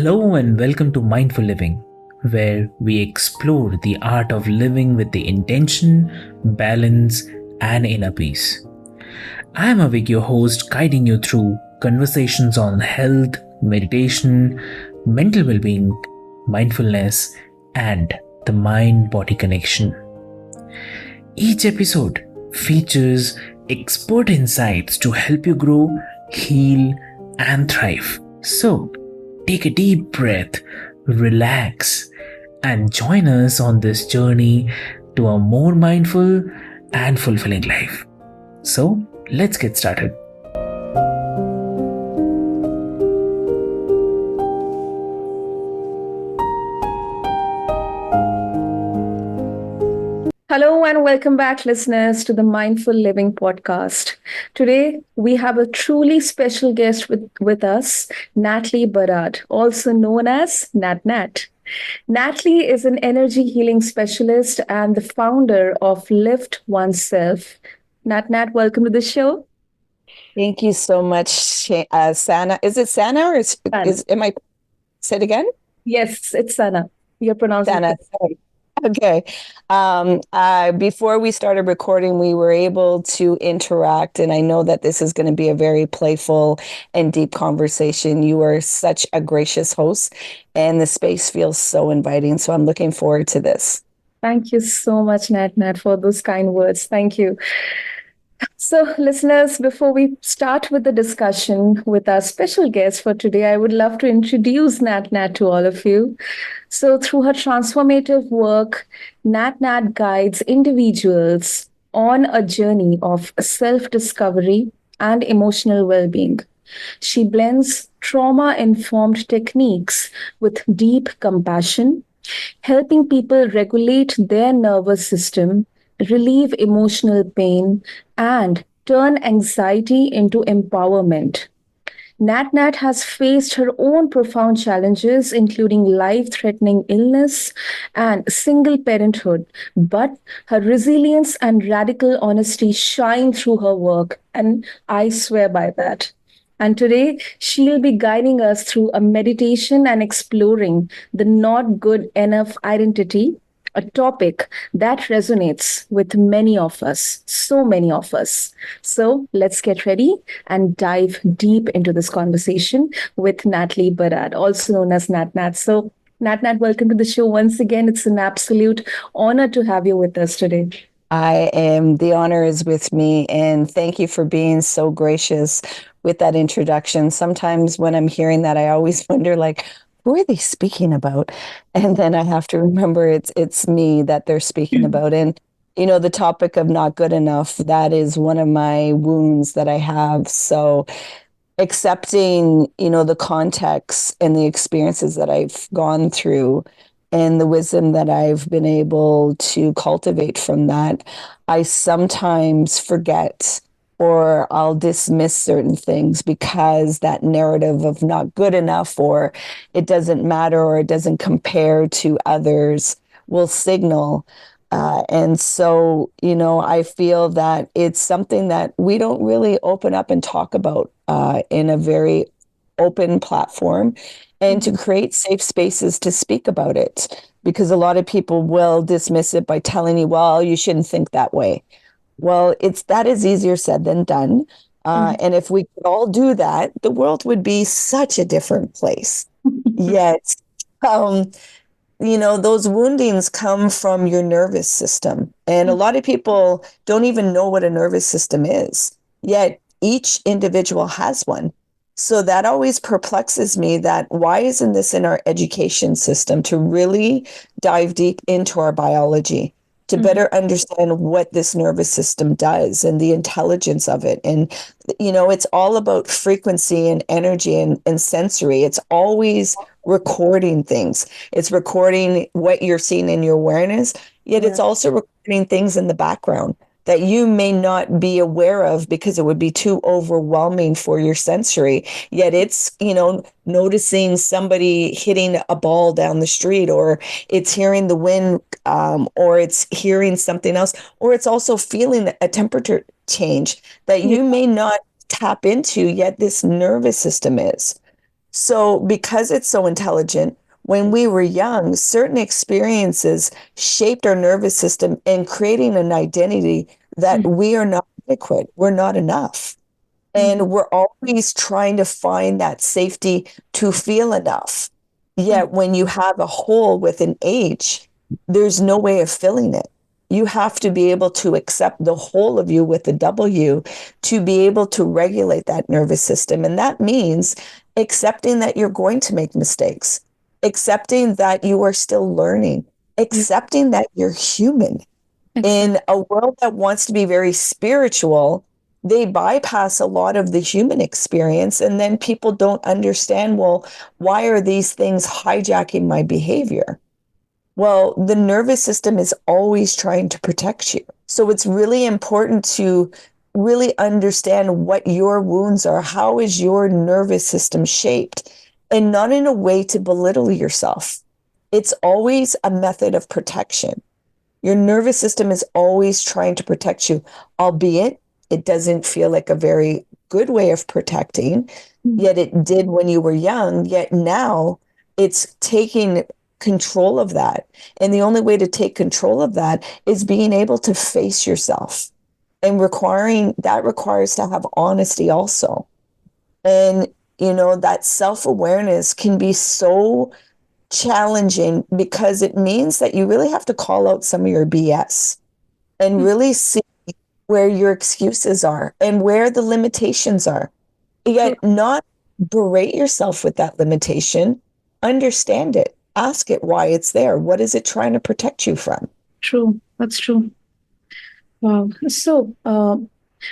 Hello and welcome to Mindful Living, where we explore the art of living with the intention, balance, and inner peace. I am Avik, your host, guiding you through conversations on health, meditation, mental well being, mindfulness, and the mind body connection. Each episode features expert insights to help you grow, heal, and thrive. So, take a deep breath, relax, and join us on this journey to a more mindful and fulfilling life. So, let's get started. Hello and welcome back, listeners, to the Mindful Living podcast. Today, we have a truly special guest with us, Natalie Barad, also known as NatNat. Natalie is an energy healing specialist and the founder of Lift Oneself. NatNat, welcome to the show. Thank you so much, Sana. Is it Sana or am I say it again? Yes, it's Sana. You're pronouncing Sana. it. Sorry. Okay. Before we started recording, we were able to interact, and I know that this is going to be a very playful and deep conversation. You are such a gracious host, and the space feels so inviting. So I'm looking forward to this. Thank you so much, NatNat, for those kind words. Thank you. So, listeners, before we start with the discussion with our special guest for today, I would love to introduce NatNat to all of you. So, through her transformative work, NatNat guides individuals on a journey of self discovery and emotional well being. She blends trauma informed techniques with deep compassion, helping people regulate their nervous system, relieve emotional pain, and turn anxiety into empowerment. NatNat has faced her own profound challenges, including life threatening illness and single parenthood, but her resilience and radical honesty shine through her work, and I swear by that. And today, she'll be guiding us through a meditation and exploring the not good enough identity, a topic that resonates with many of us, so many of us. So let's get ready and dive deep into this conversation with Natalie Barad, also known as NatNat. So, NatNat, welcome to the show once again. It's an absolute honor to have you with us today. The honor is with me, and thank you for being so gracious with that introduction. Sometimes when I'm hearing that, I always wonder, like, who are they speaking about? And then I have to remember it's me that they're speaking about. And the topic of not good enough, that is one of my wounds that I have. So accepting, the context and the experiences that I've gone through and the wisdom that I've been able to cultivate from that, I sometimes forget or I'll dismiss certain things because that narrative of not good enough or it doesn't matter or it doesn't compare to others will signal. And so, I feel that it's something that we don't really open up and talk about in a very open platform and to create safe spaces to speak about it, because a lot of people will dismiss it by telling you, well, you shouldn't think that way. Well, that is easier said than done. And if we could all do that, the world would be such a different place. Yet, those woundings come from your nervous system. And a lot of people don't even know what a nervous system is, yet each individual has one. So that always perplexes me, that why isn't this in our education system to really dive deep into our biology, to better understand what this nervous system does and the intelligence of it. And, it's all about frequency and energy and sensory. It's always recording things. It's recording what you're seeing in your awareness, yet it's also recording things in the background that you may not be aware of because it would be too overwhelming for your sensory. Yet it's, noticing somebody hitting a ball down the street, or it's hearing the wind, or it's hearing something else, or it's also feeling a temperature change that you may not tap into, yet this nervous system is. So because it's so intelligent, when we were young, certain experiences shaped our nervous system and creating an identity that we are not adequate, we're not enough. And we're always trying to find that safety to feel enough. Yet when you have a hole with an H, there's no way of filling it. You have to be able to accept the whole of you with a W to be able to regulate that nervous system. And that means accepting that you're going to make mistakes, accepting that you are still learning, accepting that you're human. In a world that wants to be very spiritual, they bypass a lot of the human experience. And then people don't understand, well, why are these things hijacking my behavior? Well, the nervous system is always trying to protect you. So it's really important to really understand what your wounds are. How is your nervous system shaped? And not in a way to belittle yourself. It's always a method of protection. Your nervous system is always trying to protect you, albeit it doesn't feel like a very good way of protecting, yet it did when you were young, yet now it's taking control of that. And the only way to take control of that is being able to face yourself. And that requires to have honesty also. And, that self-awareness can be so challenging because it means that you really have to call out some of your BS and really see where your excuses are and where the limitations are. Yet not berate yourself with that limitation. Understand it. Ask it why it's there. What is it trying to protect you from? True. That's true. Wow. So,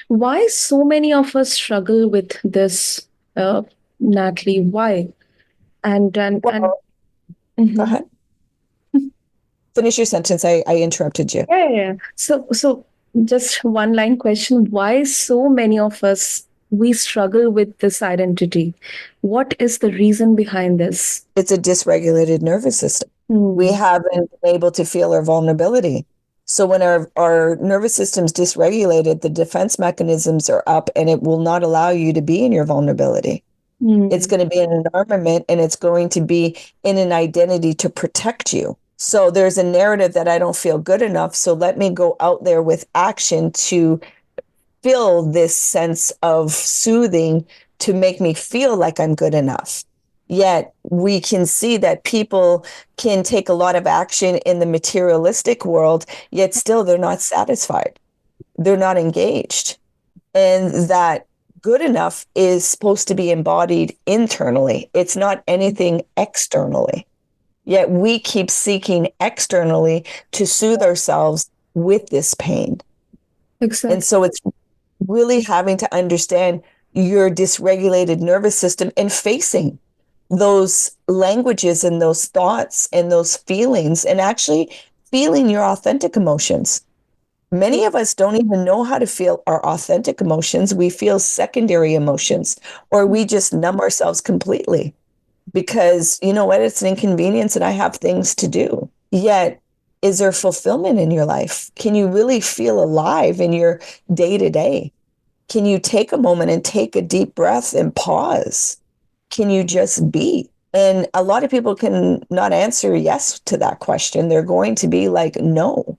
why so many of us struggle with this, Natalie? Why? And Well, go Mhm. ahead. Finish your sentence. I interrupted you. Yeah. So just one line question. Why so many of us we struggle with this identity? What is the reason behind this? It's a dysregulated nervous system. We haven't been able to feel our vulnerability. So when our nervous system's dysregulated, the defense mechanisms are up and it will not allow you to be in your vulnerability. It's going to be an armament and it's going to be in an identity to protect you. So there's a narrative that I don't feel good enough. So let me go out there with action to fill this sense of soothing to make me feel like I'm good enough. Yet we can see that people can take a lot of action in the materialistic world, yet still they're not satisfied. They're not engaged. And that good enough is supposed to be embodied internally. It's not anything externally. Yet we keep seeking externally to soothe ourselves with this pain. Exactly. And so it's really having to understand your dysregulated nervous system and facing those languages and those thoughts and those feelings and actually feeling your authentic emotions. Many of us don't even know how to feel our authentic emotions. We feel secondary emotions, or we just numb ourselves completely because, you know what, it's an inconvenience and I have things to do. Yet, is there fulfillment in your life? Can you really feel alive in your day to day? Can you take a moment and take a deep breath and pause? Can you just be? And a lot of people can not answer yes to that question. They're going to be like, no.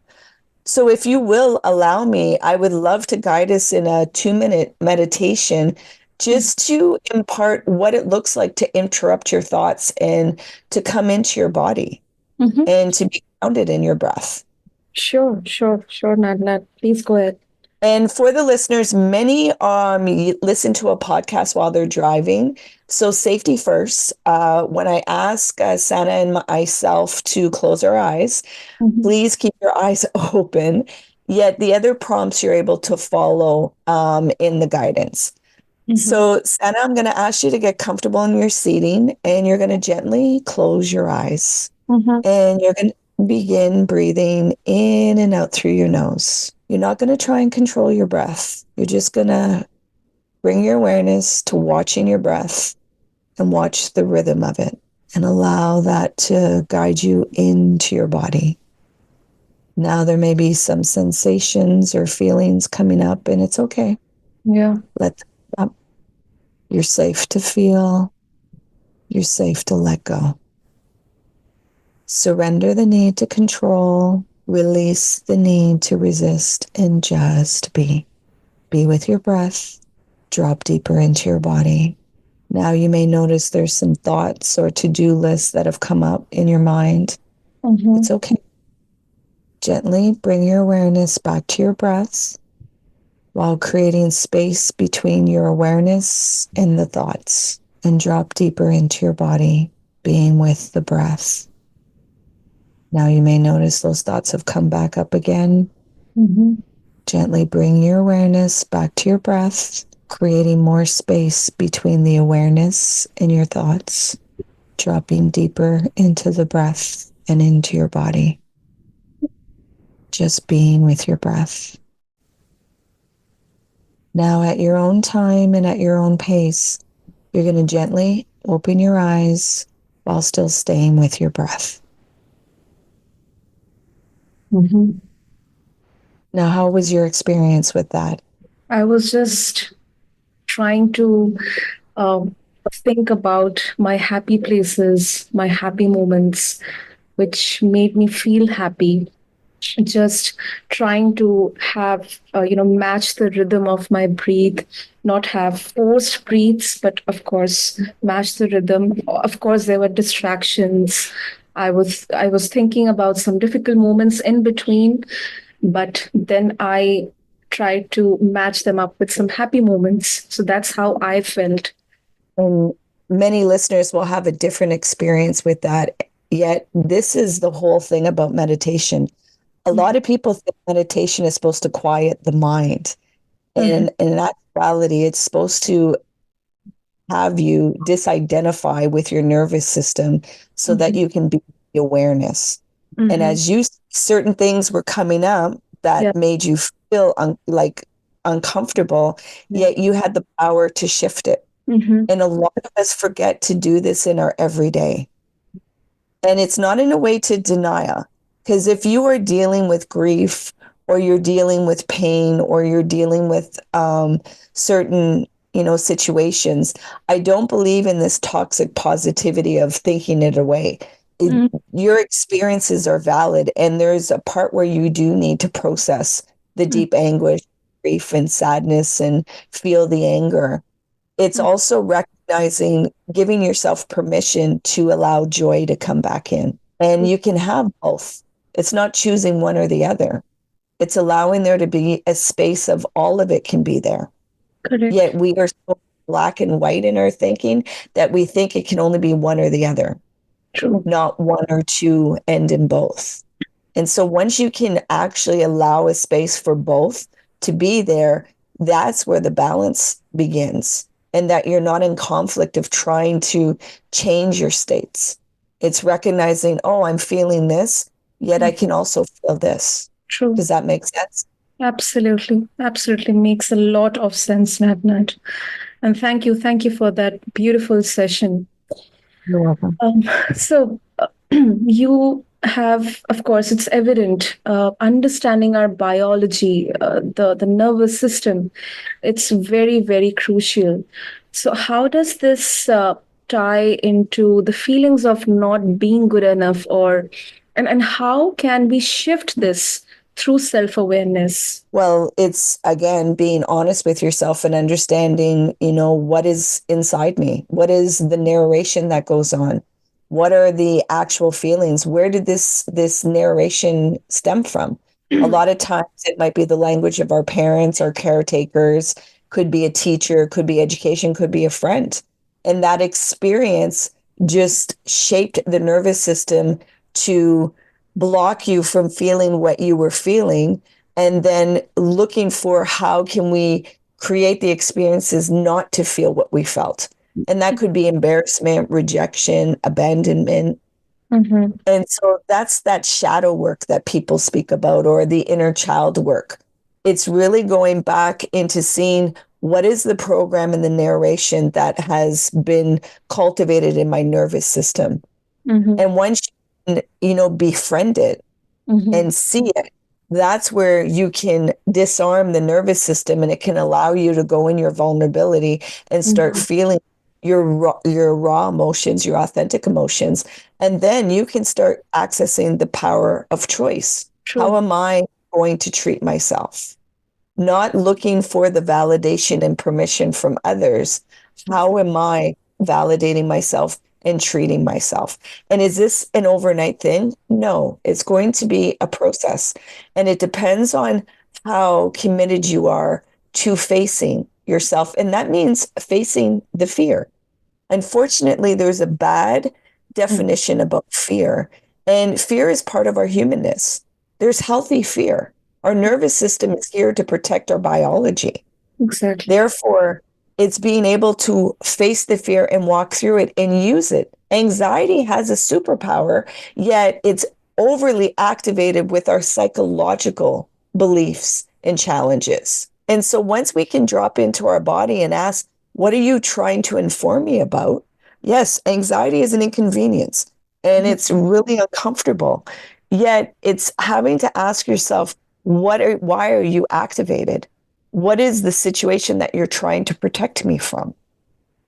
So if you will allow me, I would love to guide us in a 2-minute meditation just to impart what it looks like to interrupt your thoughts and to come into your body and to be grounded in your breath. Sure, NatNat. Please go ahead. And for the listeners, many listen to a podcast while they're driving. So safety first. When I ask Sana and myself to close our eyes, please keep your eyes open. Yet the other prompts you're able to follow in the guidance. So Sana, I'm going to ask you to get comfortable in your seating and you're going to gently close your eyes. And you're going to begin breathing in and out through your nose. You're not going to try and control your breath. You're just going to bring your awareness to watching your breath and watch the rhythm of it and allow that to guide you into your body. Now there may be some sensations or feelings coming up and it's okay. Yeah. Let them up. You're safe to feel. You're safe to let go. Surrender the need to control, release the need to resist, and just be. Be with your breath. Drop deeper into your body. Now you may notice there's some thoughts or to-do lists that have come up in your mind. Mm-hmm. It's okay. Gently bring your awareness back to your breath while creating space between your awareness and the thoughts, and drop deeper into your body, being with the breath. Now you may notice those thoughts have come back up again. Mm-hmm. Gently bring your awareness back to your breath, creating more space between the awareness and your thoughts, dropping deeper into the breath and into your body. Just being with your breath. Now, at your own time and at your own pace, you're going to gently open your eyes while still staying with your breath. Mm-hmm. Now, how was your experience with that? I was just trying to think about my happy places, my happy moments, which made me feel happy. Just trying to have, match the rhythm of my breathe, not have forced breaths, but of course, match the rhythm. Of course, there were distractions. I was thinking about some difficult moments in between, but then I tried to match them up with some happy moments. So that's how I felt. And many listeners will have a different experience with that. Yet, this is the whole thing about meditation. A lot of people think meditation is supposed to quiet the mind. And in actuality, it's supposed to have you disidentify with your nervous system so that you can be awareness. And as you certain things were coming up that Yeah. made you feel uncomfortable, yet you had the power to shift it. Mm-hmm. And a lot of us forget to do this in our everyday. And it's not in a way to denial. Because if you are dealing with grief or you're dealing with pain or you're dealing with certain, situations, I don't believe in this toxic positivity of thinking it away. Your experiences are valid. And there's a part where you do need to process the deep anguish, grief, and sadness and feel the anger. It's also recognizing, giving yourself permission to allow joy to come back in. And you can have both. It's not choosing one or the other. It's allowing there to be a space of all of it can be there. Correct. Yet we are so black and white in our thinking that we think it can only be one or the other. True. Not one or two, and in both. And so once you can actually allow a space for both to be there, that's where the balance begins. And that you're not in conflict of trying to change your states. It's recognizing, oh, I'm feeling this, yet I can also feel this. True. Does that make sense? Absolutely. Absolutely makes a lot of sense, NatNat. And thank you. Thank you for that beautiful session. You're welcome. So, you have, of course, it's evident, understanding our biology, the nervous system, it's very, very crucial. So, how does this tie into the feelings of not being good enough, and how can we shift this through self-awareness? Well, it's again being honest with yourself and understanding, what is inside me? What is the narration that goes on? What are the actual feelings? Where did this narration stem from? A lot of times it might be the language of our parents, our caretakers, could be a teacher, could be education, could be a friend. And that experience just shaped the nervous system to block you from feeling what you were feeling, and then looking for how can we create the experiences not to feel what we felt. And that could be embarrassment, rejection, abandonment. And so that's that shadow work that people speak about, or the inner child work. It's really going back into seeing what is the program and the narration that has been cultivated in my nervous system. And once you befriend it and see it, that's where you can disarm the nervous system, and it can allow you to go in your vulnerability and start feeling your raw emotions, your authentic emotions, and then you can start accessing the power of choice. How True. am I going to treat myself? Not looking for the validation and permission from others. How am I validating myself and treating myself? And is this an overnight thing? No, it's going to be a process. And it depends on how committed you are to facing yourself. And that means facing the fear. Unfortunately, there's a bad Mm. definition about fear, and fear is part of our humanness. There's healthy fear. Our nervous system is here to protect our biology. Exactly. Therefore, it's being able to face the fear and walk through it and use it. Anxiety has a superpower, yet it's overly activated with our psychological beliefs and challenges. And so once we can drop into our body and ask, what are you trying to inform me about? Yes, anxiety is an inconvenience and Mhm. it's really uncomfortable. Yet it's having to ask yourself, why are you activated? What is the situation that you're trying to protect me from?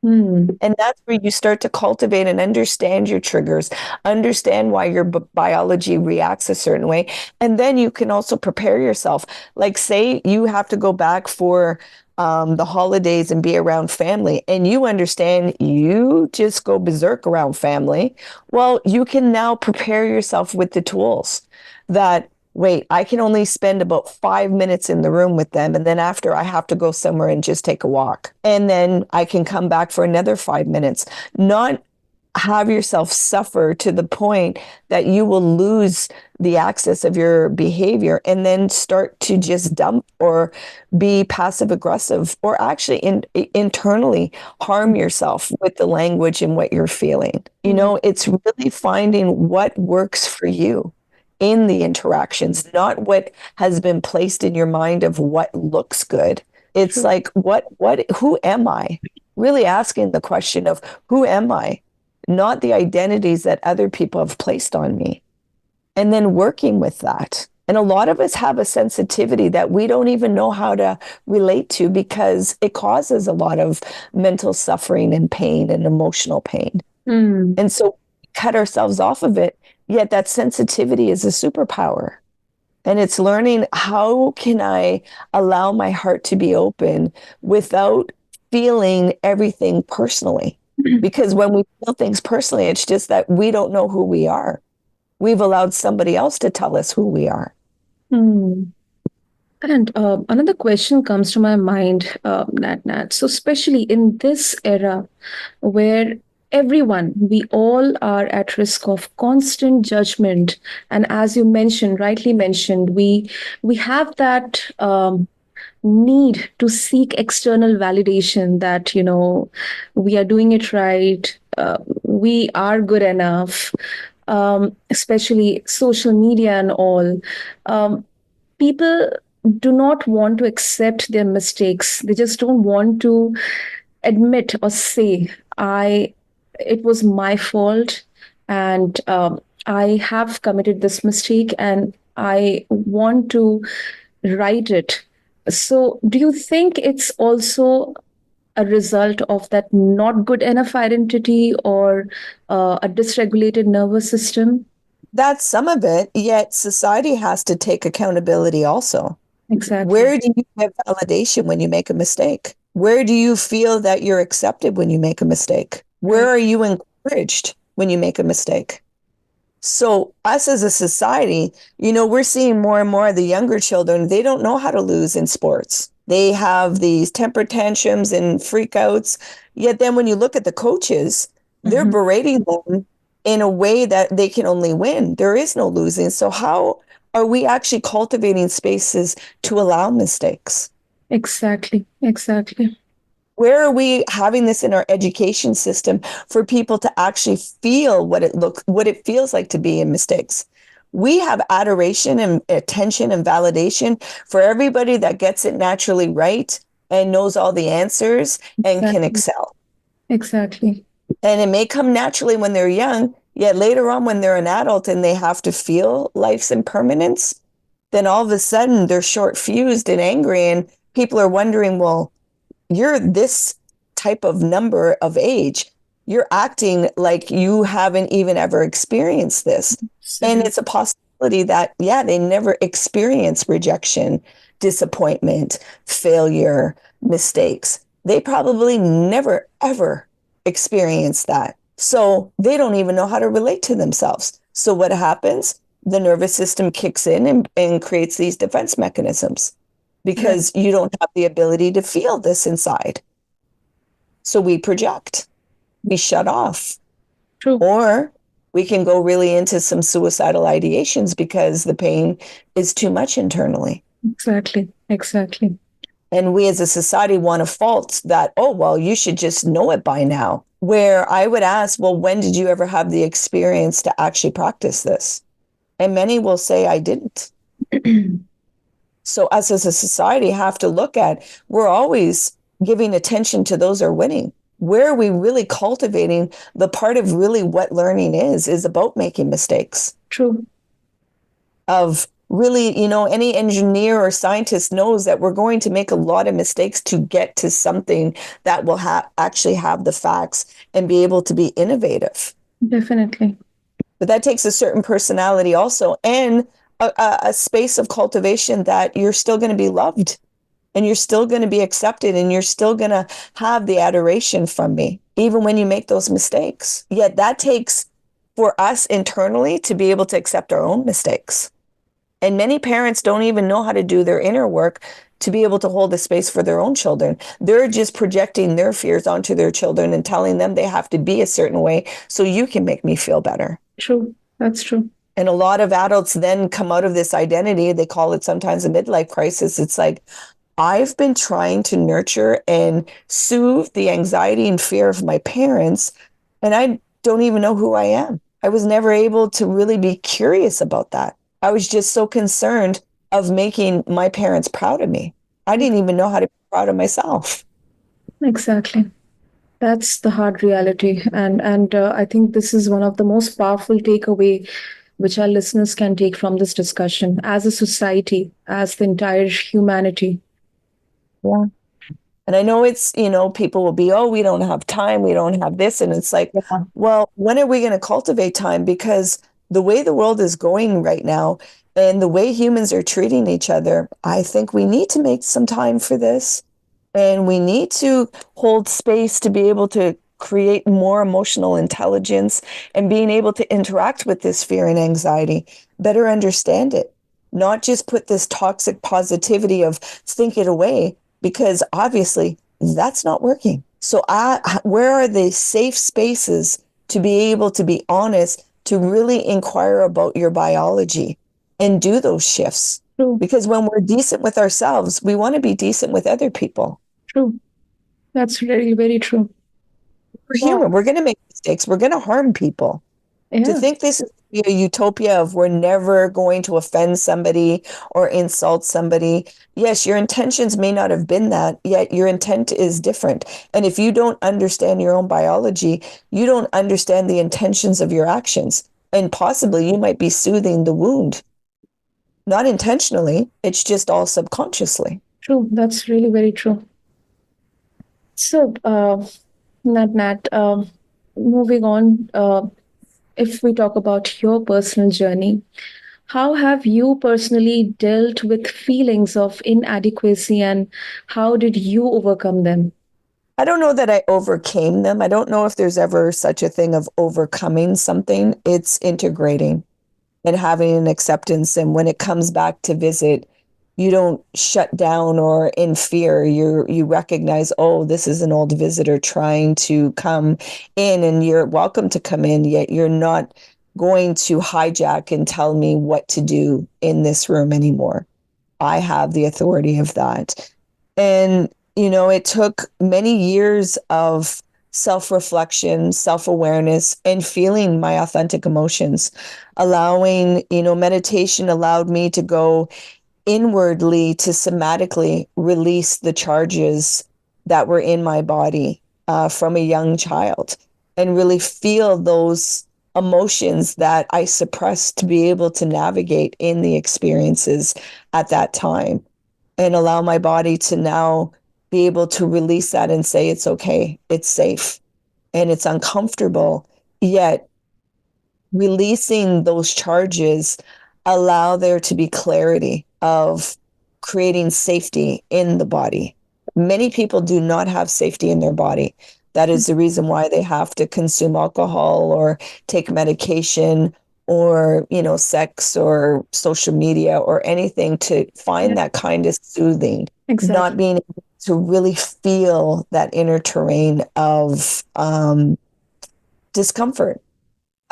Mm. And that's where you start to cultivate and understand your triggers, understand why your biology reacts a certain way. And then you can also prepare yourself. Like, say you have to go back for the holidays and be around family, and you understand you just go berserk around family. Well, you can now prepare yourself with the tools that wait, I can only spend about 5 minutes in the room with them. And then after, I have to go somewhere and just take a walk. And then I can come back for another 5 minutes. Not have yourself suffer to the point that you will lose the access of your behavior and then start to just dump or be passive aggressive or actually internally harm yourself with the language and what you're feeling. You Mm. know, it's really finding what works for you in the interactions, not what has been placed in your mind of what looks good. It's True. like, who am I? Really asking the question of who am I? Not the identities that other people have placed on me. And then working with that. And a lot of us have a sensitivity that we don't even know how to relate to because it causes a lot of mental suffering and pain and emotional pain. Mm. And so we cut ourselves off of it. Yet that sensitivity is a superpower. And it's learning how can I allow my heart to be open without feeling everything personally? Because when we feel things personally, it's just that we don't know who we are. We've allowed somebody else to tell us who we are. Mm. And another question comes to my mind, Nat. So, especially in this era where everyone, we all are at risk of constant judgment, and as you mentioned, rightly mentioned, we have that need to seek external validation that we are doing it right, we are good enough. Especially social media and all. People do not want to accept their mistakes. They just don't want to admit or say, I it was my fault, and I have committed this mistake and I want to right it. So do you think it's also a result of that not good enough identity, or a dysregulated nervous system? That's some of it, yet society has to take accountability also. Exactly. Where do you get validation when you make a mistake? Where do you feel that you're accepted when you make a mistake? Where Right. are you encouraged when you make a mistake? So, us as a society, we're seeing more and more of the younger children, they don't know how to lose in sports. They have these temper tantrums and freakouts. Yet then when you look at the coaches, they're Mhm. berating them in a way that they can only win. There is no losing. So, how are we actually cultivating spaces to allow mistakes? Exactly. Exactly. Where are we having this in our education system for people to actually feel what it feels like to be in mistakes? We have adoration and attention and validation for everybody that gets it naturally right and knows all the answers and can Exactly. excel. Exactly. And it may come naturally when they're young, yet later on when they're an adult and they have to feel life's impermanence, then all of a sudden they're short fused and angry and people are wondering, well, you're this type of number of age, you're acting like you haven't even ever experienced this. And it's a possibility that, yeah, they never experience rejection, disappointment, failure, mistakes. They probably never, ever experience that. So they don't even know how to relate to themselves. So what happens? The nervous system kicks in and creates these defense mechanisms because you don't have the ability to feel this inside. So we project, we shut off, True. or we can go really into some suicidal ideations because the pain is too much internally. Exactly. Exactly. And we as a society want to fault that, oh, well, you should just know it by now. Where I would ask, well, when did you ever have the experience to actually practice this? And many will say, I didn't. So us as a society have to look at, we're always giving attention to those who are winning. Where are we really cultivating the part of really what learning is about making mistakes? True. Of really, any engineer or scientist knows that we're going to make a lot of mistakes to get to something that will actually have the facts and be able to be innovative. Definitely. But that takes a certain personality also, and a space of cultivation that you're still going to be loved and you're still going to be accepted and you're still going to have the adoration from me, even when you make those mistakes. Yet that takes for us internally to be able to accept our own mistakes. And many parents don't even know how to do their inner work to be able to hold a space for their own children. They're just projecting their fears onto their children and telling them they have to be a certain way so you can make me feel better. True. That's true. And a lot of adults then come out of this identity. They call it sometimes a midlife crisis. It's like, I've been trying to nurture and soothe the anxiety and fear of my parents, and I don't even know who I am. I was never able to really be curious about that. I was just so concerned of making my parents proud of me. I didn't even know how to be proud of myself. Exactly. That's the hard reality. And I think this is one of the most powerful takeaway which our listeners can take from this discussion as a society, as the entire humanity. Yeah. And I know it's, people will be, oh, we don't have time, we don't have this. And it's like, Yeah. well, when are we going to cultivate time? Because the way the world is going right now and the way humans are treating each other, I think we need to make some time for this. And we need to hold space to be able to create more emotional intelligence and being able to interact with this fear and anxiety, better understand it, not just put this toxic positivity of think it away, because obviously that's not working. So where are the safe spaces to be able to be honest, to really inquire about your biology and do those shifts? True. Because when we're decent with ourselves, we want to be decent with other people. True. That's really very true. We're Wow. human. We're going to make mistakes. We're going to harm people. To Yeah. think this is a utopia of we're never going to offend somebody or insult somebody. Yes, your intentions may not have been that, yet your intent is different. And if you don't understand your own biology, you don't understand the intentions of your actions. And possibly you might be soothing the wound. Not intentionally, it's just all subconsciously. True. That's really very true. So, Nat, moving on, if we talk about your personal journey, how have you personally dealt with feelings of inadequacy and how did you overcome them? I don't know that I overcame them. I don't know if there's ever such a thing of overcoming something. It's integrating and having an acceptance. And when it comes back to visit, you don't shut down or in fear. You recognize, oh, this is an old visitor trying to come in, and you're welcome to come in, yet you're not going to hijack and tell me what to do in this room anymore. I have the authority of that. And, it took many years of self-reflection, self-awareness, and feeling my authentic emotions. Allowing, meditation allowed me to go inwardly to somatically release the charges that were in my body from a young child and really feel those emotions that I suppressed to be able to navigate in the experiences at that time and allow my body to now be able to release that and say, it's okay, it's safe, and it's uncomfortable, yet releasing those charges allow there to be clarity of creating safety in the body. Many people do not have safety in their body. That is the reason why they have to consume alcohol or take medication or, sex or social media or anything to find that kind of soothing. Exactly. Not being able to really feel that inner terrain of discomfort.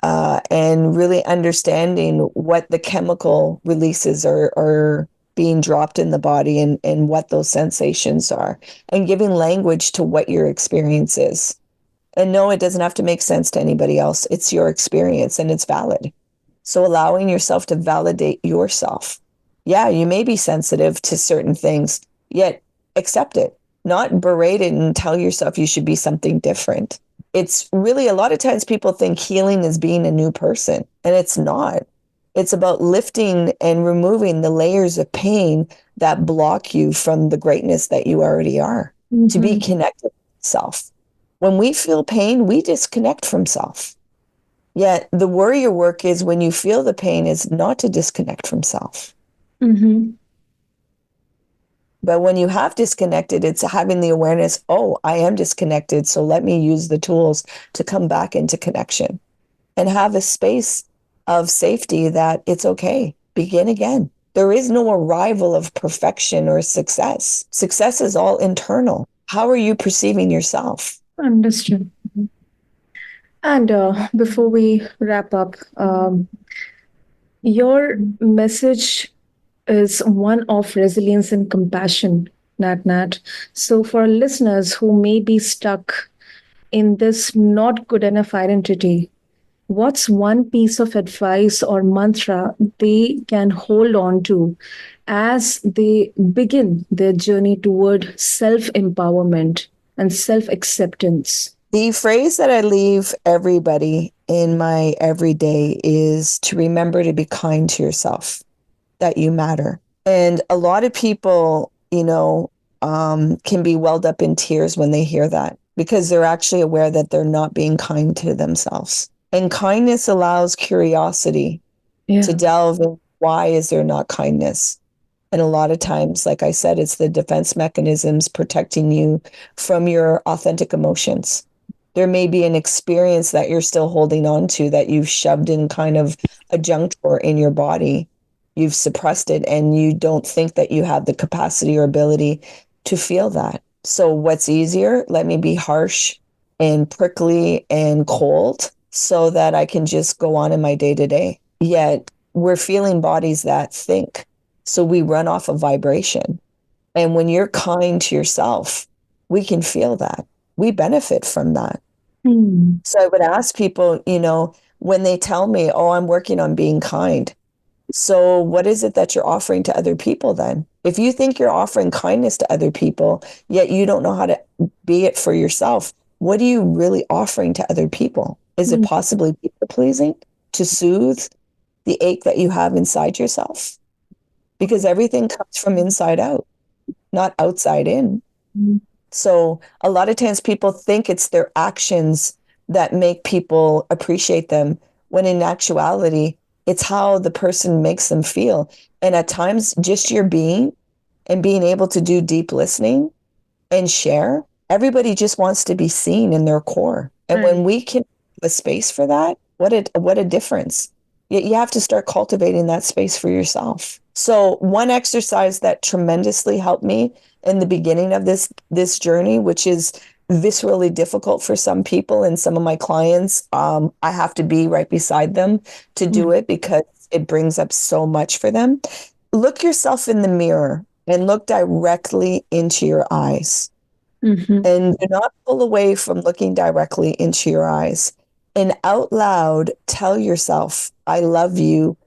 And really understanding what the chemical releases are being dropped in the body, and what those sensations are, and giving language to what your experience is. And no, it doesn't have to make sense to anybody else. It's your experience and it's valid. So allowing yourself to validate yourself. Yeah, you may be sensitive to certain things, yet accept it, not berate it and tell yourself you should be something different. It's really, a lot of times people think healing is being a new person, and it's not. It's about lifting and removing the layers of pain that block you from the greatness that you already are, to be connected with self. When we feel pain, we disconnect from self. Yet the warrior work is, when you feel the pain, is not to disconnect from self. But when you have disconnected, it's having the awareness, oh, I am disconnected, so let me use the tools to come back into connection and have a space of safety that it's okay. Begin again. There is no arrival of perfection or success. Success is all internal. How are you perceiving yourself? Understood. And before we wrap up, your message is one of resilience and compassion, NatNat. So, for listeners who may be stuck in this not good enough identity, what's one piece of advice or mantra they can hold on to as they begin their journey toward self empowerment and self acceptance? The phrase that I leave everybody in my everyday is to remember to be kind to yourself, that you matter. And a lot of people, can be welled up in tears when they hear that, because they're actually aware that they're not being kind to themselves. And kindness allows curiosity to delve in. Why is there not kindness? And a lot of times, like I said, it's the defense mechanisms protecting you from your authentic emotions. There may be an experience that you're still holding on to, that you've shoved in kind of a junk drawer in your body. You've suppressed it, and you don't think that you have the capacity or ability to feel that. So what's easier? Let me be harsh and prickly and cold so that I can just go on in my day to day. Yet we're feeling bodies that think. So we run off of vibration. And when you're kind to yourself, we can feel that. We benefit from that. So I would ask people, when they tell me, oh, I'm working on being kind. So what is it that you're offering to other people then? If you think you're offering kindness to other people, yet you don't know how to be it for yourself, what are you really offering to other people? Is it possibly people pleasing to soothe the ache that you have inside yourself? Because everything comes from inside out, not outside in. So a lot of times people think it's their actions that make people appreciate them, when in actuality, it's how the person makes them feel. And at times, just your being and being able to do deep listening and share, everybody just wants to be seen in their core. And when we can have a space for that, what a difference. You have to start cultivating that space for yourself. So one exercise that tremendously helped me in the beginning of this journey, which is viscerally difficult for some people and some of my clients, I have to be right beside them to do it, because it brings up so much for them. Look yourself in the mirror and look directly into your eyes. And do not pull away from looking directly into your eyes. And out loud, tell yourself, I love you,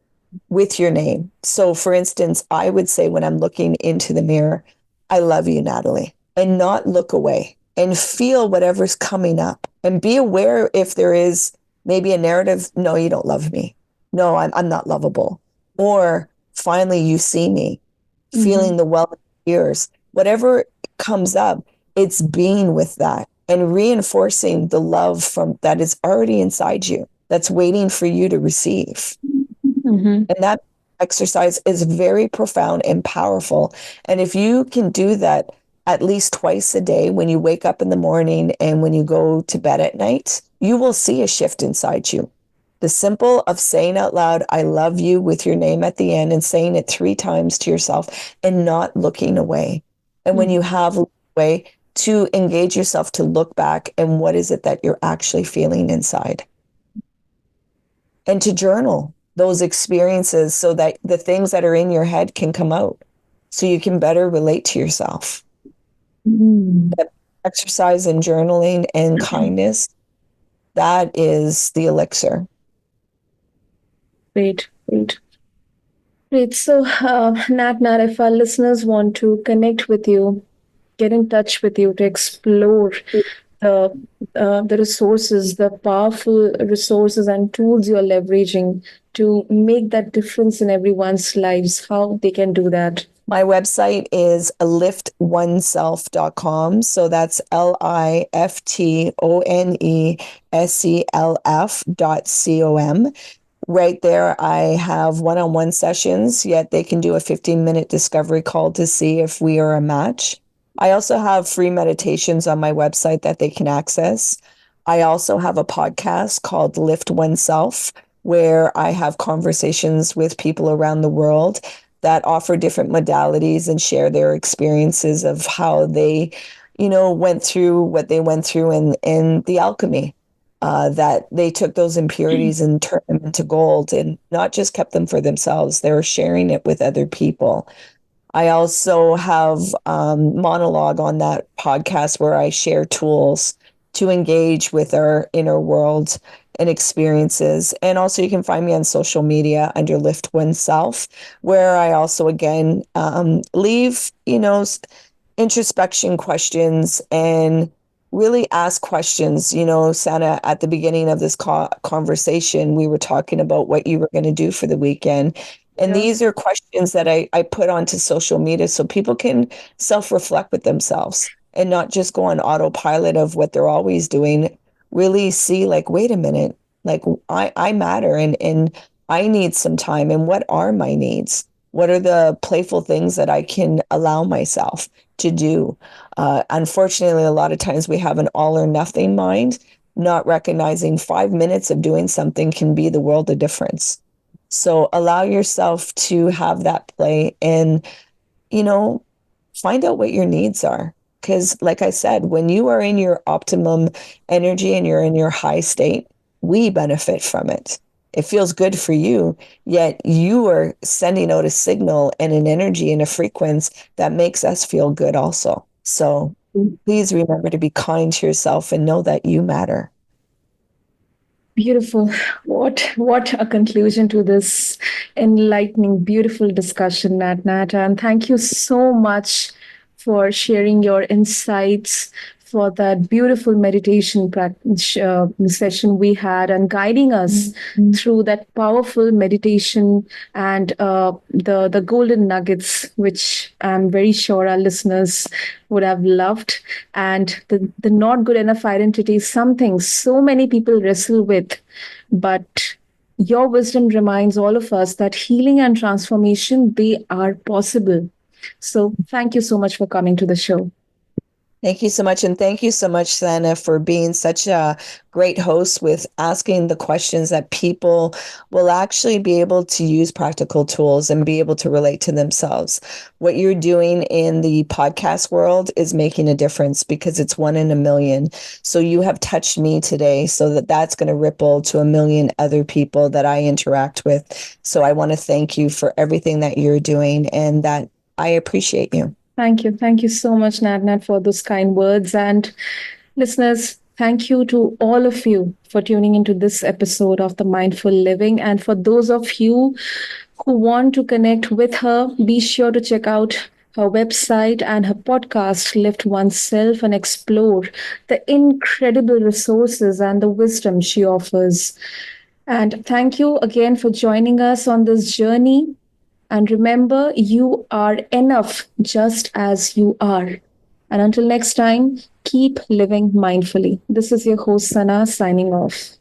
with your name. So for instance, I would say, when I'm looking into the mirror, I love you, Natalie, and not look away, and feel whatever's coming up, and be aware if there is maybe a narrative. No, you don't love me. No, I'm not lovable. Or finally you see me, feeling the well in your ears, whatever comes up, it's being with that and reinforcing the love from that is already inside you, that's waiting for you to receive. Mm-hmm. And that exercise is very profound and powerful. And if you can do that at least twice a day, when you wake up in the morning and when you go to bed at night, you will see a shift inside you. The simple of saying out loud, I love you, with your name at the end, and saying it 3 times to yourself and not looking away. And when you have a way to engage yourself to look back and what is it that you're actually feeling inside, and to journal those experiences so that the things that are in your head can come out so you can better relate to yourself. That exercise and journaling and kindness, that is the elixir. Great, great. Great. So, Nat, if our listeners want to connect with you, get in touch with you to explore the the resources, the powerful resources and tools you're leveraging to make that difference in everyone's lives, how they can do that. My website is liftoneself.com. So that's liftoneself.com. Right there, I have one-on-one sessions, yet they can do a 15-minute discovery call to see if we are a match. I also have free meditations on my website that they can access. I also have a podcast called Lift Oneself, where I have conversations with people around the world that offer different modalities and share their experiences of how they, went through what they went through in the alchemy. That they took those impurities and turned them into gold and not just kept them for themselves. They were sharing it with other people. I also have monologue on that podcast where I share tools to engage with our inner world and experiences. And also you can find me on social media under Lift Oneself, where I also, again, leave, introspection questions and really ask questions. Sana, at the beginning of this conversation, we were talking about what you were going to do for the weekend. And Yeah. these are questions that I put onto social media so people can self-reflect with themselves and not just go on autopilot of what they're always doing. Really see, like, wait a minute, like I matter and I need some time. And what are my needs? What are the playful things that I can allow myself to do? Unfortunately, a lot of times we have an all or nothing mind, not recognizing 5 minutes of doing something can be the world of difference. So allow yourself to have that play and, find out what your needs are. Because, like I said, when you are in your optimum energy and you're in your high state, we benefit from it. It feels good for you, yet you are sending out a signal and an energy and a frequency that makes us feel good also. So please remember to be kind to yourself and know that you matter. Beautiful. What a conclusion to this enlightening, beautiful discussion, Nat. And thank you so much for sharing your insights, for that beautiful meditation practice, session we had, and guiding us through that powerful meditation and the golden nuggets, which I'm very sure our listeners would have loved. And the not good enough identity is something so many people wrestle with, but your wisdom reminds all of us that healing and transformation, they are possible. So thank you so much for coming to the show. Thank you so much. And thank you so much, Sana, for being such a great host with asking the questions that people will actually be able to use practical tools and be able to relate to themselves. What you're doing in the podcast world is making a difference because it's 1 in a million. So you have touched me today so that's going to ripple to a million other people that I interact with. So I want to thank you for everything that you're doing and that I appreciate you. Thank you. Thank you so much, NatNat, for those kind words. And listeners, thank you to all of you for tuning into this episode of the Mindful Living. And for those of you who want to connect with her, be sure to check out her website and her podcast, Lift Oneself, and explore the incredible resources and the wisdom she offers. And thank you again for joining us on this journey. And remember, you are enough just as you are. And until next time, keep living mindfully. This is your host, Sana, signing off.